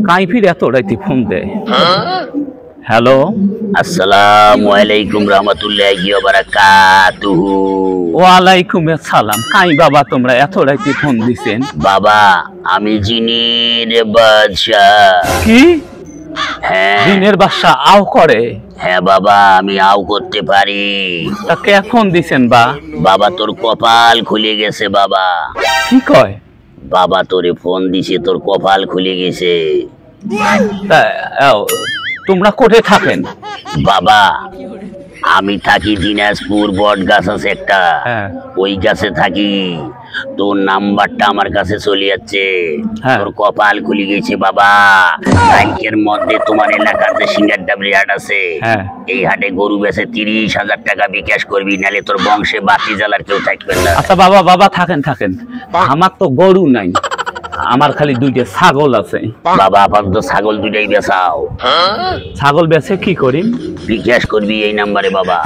কাইফির এত রাইতে ফোন দেয়। হ্যালো, আসসালামু আলাইকুম রাহমাতুল্লাহি ওয়া বারাকাতুহু। ওয়ালাইকুম আসসালাম। কাই বাবা তোমরা এত রাইতে ফোন দিছেন? বাবা আমি জিনের বাদশা। কি হ্যাঁ দিনের বাসা আও করে? হ্যাঁ বাবা আমি আও করতে পারি। তা কে ফোন দিছেন বা? বাবা তোর কপাল খুলে গেছে বাবা। কি কয়? বাবা তোরে ফোন দিছে, তোর কপাল খুলে গেছে। তা তোমরা কোথায় থাকেন? বাবা আমি থাকি দিনাজপুর, বট গাছ আছে একটা, হ্যাঁ। ওই গাছে থাকি। তোর নাম্বারটা আমার কাছে চলে যাচ্ছে। হ্যাঁ। তোর কপাল খুলে গেছে বাবা। ব্যাংকের মধ্যে তোমার এলাকার যে সিঙ্গার ডাবলি হাট আছে, হ্যাঁ। এই হাটে গরু বেচে 30,000 টাকা বিকাশ করবি, নালে তোর বংশে বাতি জ্বালার কেউ থাকবে না। আচ্ছা বাবা বাবা থাকেন থাকেন, আমার তো গরু নাই, আমার খালি দুইটা ছাগল আছে। বাবা আপাতত ছাগল দুটাই বেচাও। ছাগল বেচে কি করি? বিকাশ করবি এই নাম্বারে বাবা।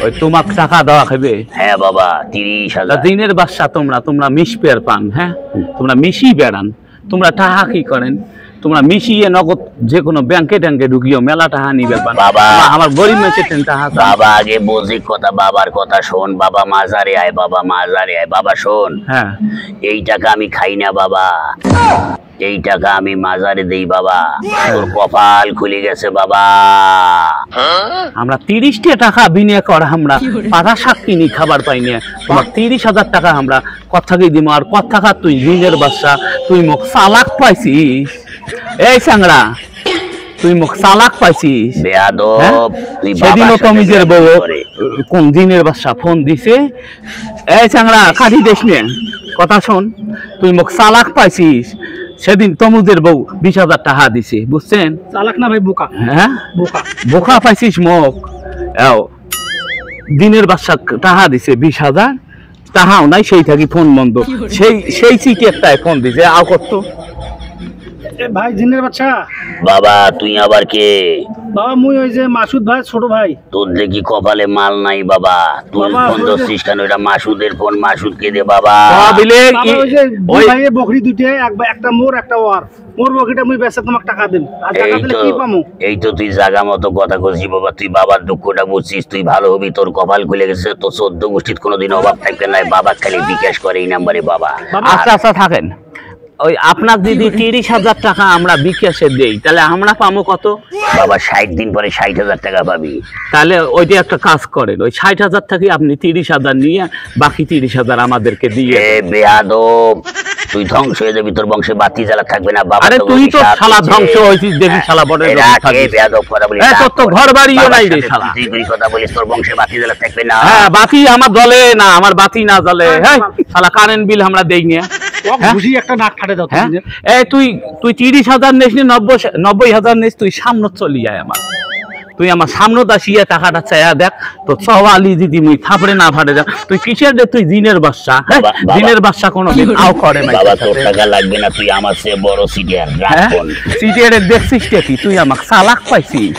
ওই তোমাক টাকা দেওয়া খাবে? হ্যাঁ বাবা 30,000। দিনের বাসা তোমরা তোমরা মিশপের পান, হ্যাঁ তোমরা মিশি বেড়ান। তোমরা টাকা কি করেন? তোমরা মিশিয়ে নগদ যে কোনো ব্যাংকে ট্যাঙ্কে ঢুকিও, মেলা টাকা নিবে পান। বাবা আমার গরিব মেয়েছে টাকা। বাবা আগে বোঝে কথা, বাবার কথা শোন। বাবা মাজারে আয়, বাবা মাজারে আয়। বাবা শোন, হ্যাঁ এই টাকা আমি খাই না বাবা, এই টাকা আমি মাজারে দেই বাবা। তোর কপাল খুলে গেছে বাবা। আমরা 30টা টাকা বিনিয়োগ করা, আমরা পাতা শাক কিনি খাবার পাই না। তোমার 30,000 টাকা আমরা কথাকে দিব, আর কথা তুই দিনের বাসা, তুই মুখ চালাক পাইছিস। এই স্যাংরা তুই মুখ চালাক পাইছিস। বেয়াদব তুই সেদিনও তো নিজের বউ কোন দিনের বাসা ফোন দিছে। এই স্যাংরা কাটি দেশ নে, কথা শোন, তুই মুখ চালাক পাইছিস। সেদিন তমুদের বউ 20,000 টাকা দিছে, বুঝছেন? চালাক না ভাই, বোকা। হ্যাঁ বোকা বোকা পাইছিস মুখ। দিনের বাসা টাকা দিছে 20,000, টাকাও নাই, সেই থাকি ফোন বন্ধ। সেই সিটে একটা ফোন দিছে আও করতো। ভাই জিনের বাচ্চা। বাবা তুই আবার কে? বাবা মুই ওই যে মাসুদ ভাই ছোট ভাই। তোর দেখি কপালে মাল নাই বাবা, তুই ফোন ধরছিস কেন? এটা মাসুদের ফোন, মাসুদকে দে বাবা। ওই যে দুই ভাইয়ের বকরি দুইটা, একটা মোর একটা ওয়ার। মোর বকরিটা মুই বেচে তোমাকে টাকা দেব, আর টাকা দিলে কি পামু? এই তো তুই জায়গা মতো কথা কইছিস বাবা। তুই বাবার দুঃখটা বুঝছিস, তুই ভালো হবি। তোর কপাল খুলে গেছে, তোর 14 গোষ্ঠীর কোনোদিন অভাব থাকবে না। বাবা খালি বিকাশ করে এই নাম্বারে বাবা। আচ্ছা আচ্ছা থাকেন। ওই আপনার দিদি 30,000 টাকা আমরা বিকাশে দেই, তাহলে আমরা পাবো কত? বাবা 60 দিন পরে 60,000 টাকা পাবি। তাহলে ওইটা একটা কাজ করেন, ওই 60,000 থেকে আপনি 30,000 নিয়ে বাকি 30,000 আমাদেরকে দিয়ে। বেয়াদব তুই ধ্বংস হয়ে যাবি, তোর বংশে বাতি জ্বালা থাকবে না বাবা। আরে তুই তো শালা ধ্বংস হইছিস, দেখি শালা বড় বেয়াদব কথা বলিস। তোর তো ঘর বাড়িও নাই রে শালা। তুই কথা বলিস, তোর বংশে বাতি জ্বালা থাকবে না। হ্যাঁ বাতি আমার জ্বলে না, আমার বাতি না জ্বলে। হ্যাঁ শালা কারেন্ট বিল আমরা দেই না। বুঝি একটা নাক ফাটে দাও। এই তুই 30,000 নিস নি, 90,000 নিস, তুই সামনে চলি যায় আমার। তুই আমার সামনে দাসিয়া টাকাটা চাইয়া দেখ, তো সওয়ালি দিদি মুই থাপড়ে না ফাটে যা। তুই কিসের রে? তুই দিনের বাদশা। দিনের বাদশা কোনো আও করে না বাবা। তোর টাকা লাগবে না, তুই আমার চেয়ে বড় সিটিয়ার। সিটিয়ারে দেখছিস কি? তুই আমাকে চালাক পাইছিস।